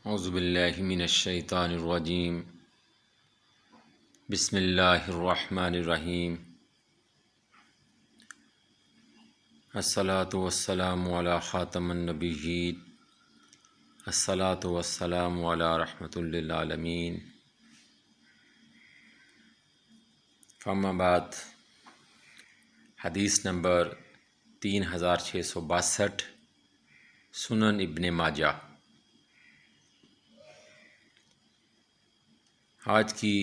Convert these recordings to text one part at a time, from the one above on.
اعوذ باللہ من الشیطان الرجیم بسم اللہ الرحمن الرحیم الصلاۃ والسلام علی خاتم النبیین الصلاۃ والسلام علی رحمۃ للعالمین فاما بعد حدیث نمبر 3662 سنن ابن ماجہ۔ آج کی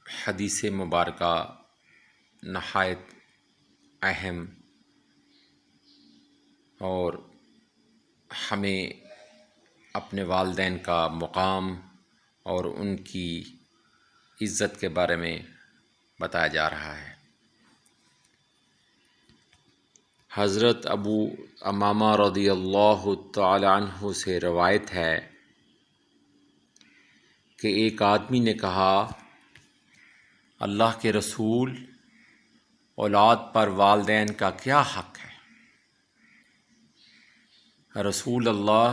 حدیث مبارکہ نہایت اہم اور ہمیں اپنے والدین کا مقام اور ان کی عزت کے بارے میں بتایا جا رہا ہے۔ حضرت ابو امامہ رضی اللہ تعالی عنہ سے روایت ہے کہ ایک آدمی نے کہا، اللہ کے رسول، اولاد پر والدین کا کیا حق ہے؟ رسول اللہ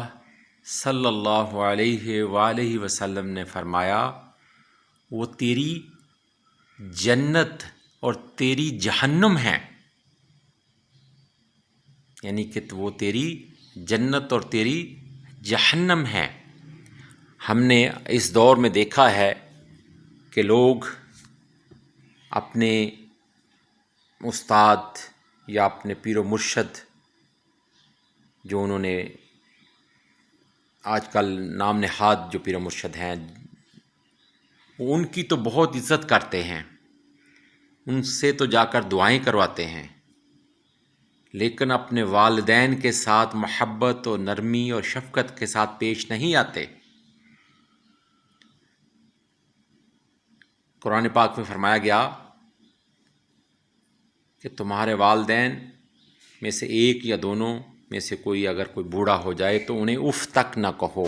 صلی اللہ علیہ وآلہ وسلم نے فرمایا، وہ تیری جنت اور تیری جہنم ہے، یعنی کہ وہ تیری جنت اور تیری جہنم ہے۔ ہم نے اس دور میں دیکھا ہے کہ لوگ اپنے استاد یا اپنے پیر و مرشد جو انہوں نے آج کل نام نہاد جو پیر و مرشد ہیں، ان کی تو بہت عزت کرتے ہیں، ان سے تو جا کر دعائیں کرواتے ہیں، لیکن اپنے والدین کے ساتھ محبت اور نرمی اور شفقت کے ساتھ پیش نہیں آتے۔ قرآن پاک میں فرمایا گیا کہ تمہارے والدین میں سے ایک یا دونوں میں سے کوئی اگر کوئی بوڑھا ہو جائے تو انہیں اف تک نہ کہو،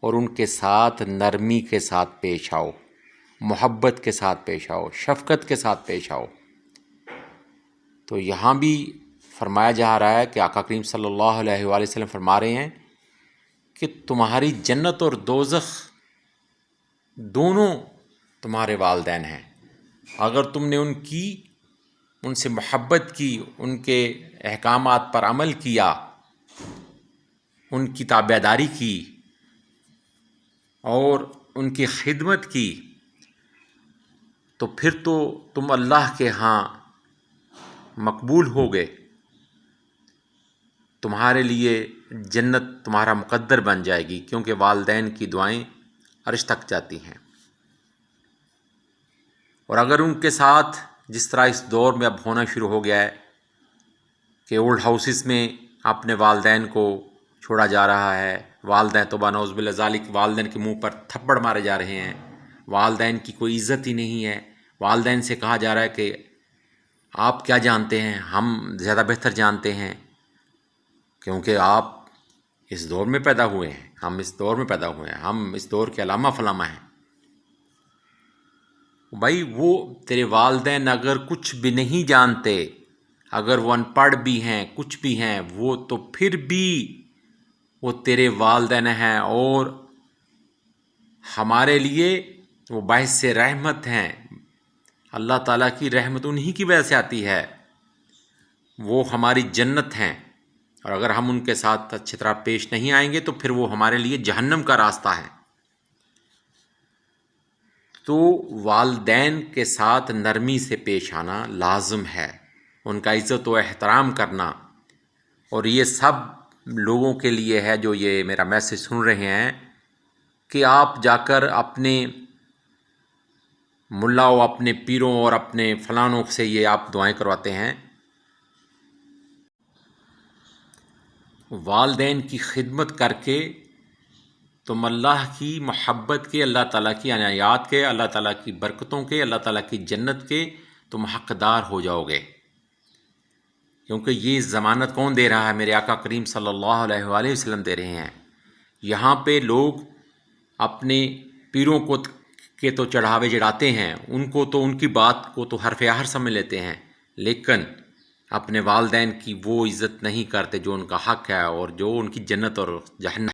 اور ان کے ساتھ نرمی کے ساتھ پیش آؤ، محبت کے ساتھ پیش آؤ، شفقت کے ساتھ پیش آؤ۔ تو یہاں بھی فرمایا جا رہا ہے کہ آقا کریم صلی اللہ علیہ وآلہ وسلم فرما رہے ہیں کہ تمہاری جنت اور دوزخ دونوں تمہارے والدین ہیں۔ اگر تم نے ان سے محبت کی، ان کے احکامات پر عمل کیا، ان کی تابعداری کی اور ان کی خدمت کی، تو پھر تو تم اللہ کے ہاں مقبول ہو گئے، تمہارے لیے جنت تمہارا مقدر بن جائے گی، کیونکہ والدین کی دعائیں عرش تک جاتی ہیں۔ اور اگر ان کے ساتھ جس طرح اس دور میں اب ہونا شروع ہو گیا ہے کہ اولڈ ہاؤسز میں اپنے والدین کو چھوڑا جا رہا ہے، والدین توبہ نعوذ باللہ ذالک، والدین کے منہ پر تھپڑ مارے جا رہے ہیں، والدین کی کوئی عزت ہی نہیں ہے، والدین سے کہا جا رہا ہے کہ آپ کیا جانتے ہیں، ہم زیادہ بہتر جانتے ہیں، کیونکہ آپ اس دور میں پیدا ہوئے ہیں، ہم اس دور میں پیدا ہوئے ہیں، ہم اس دور کے علامہ فلامہ ہیں۔ بھائی وہ تیرے والدین اگر کچھ بھی نہیں جانتے، اگر وہ ان پڑھ بھی ہیں، کچھ بھی ہیں، وہ تو پھر بھی وہ تیرے والدین ہیں، اور ہمارے لیے وہ باعث رحمت ہیں۔ اللہ تعالیٰ کی رحمت انہی کی وجہ سے آتی ہے، وہ ہماری جنت ہیں، اور اگر ہم ان کے ساتھ اچھی طرح پیش نہیں آئیں گے تو پھر وہ ہمارے لیے جہنم کا راستہ ہے۔ تو والدین کے ساتھ نرمی سے پیش آنا لازم ہے، ان کا عزت و احترام کرنا، اور یہ سب لوگوں کے لیے ہے جو یہ میرا میسج سن رہے ہیں کہ آپ جا کر اپنے ملاؤں، اپنے پیروں اور اپنے فلانوں سے یہ آپ دعائیں کرواتے ہیں۔ والدین کی خدمت کر کے تم اللہ کی محبت کے، اللہ تعالیٰ کی عنایات کے، اللہ تعالیٰ کی برکتوں کے، اللہ تعالیٰ کی جنت کے تم حقدار ہو جاؤ گے، کیونکہ یہ ضمانت کون دے رہا ہے؟ میرے آقا کریم صلی اللہ علیہ وآلہ وسلم دے رہے ہیں۔ یہاں پہ لوگ اپنے پیروں کو کے تو چڑھاوے چڑھاتے ہیں، ان کو تو ان کی بات کو تو حرف آخر سمجھ لیتے ہیں، لیکن اپنے والدین کی وہ عزت نہیں کرتے جو ان کا حق ہے اور جو ان کی جنت اور جہنم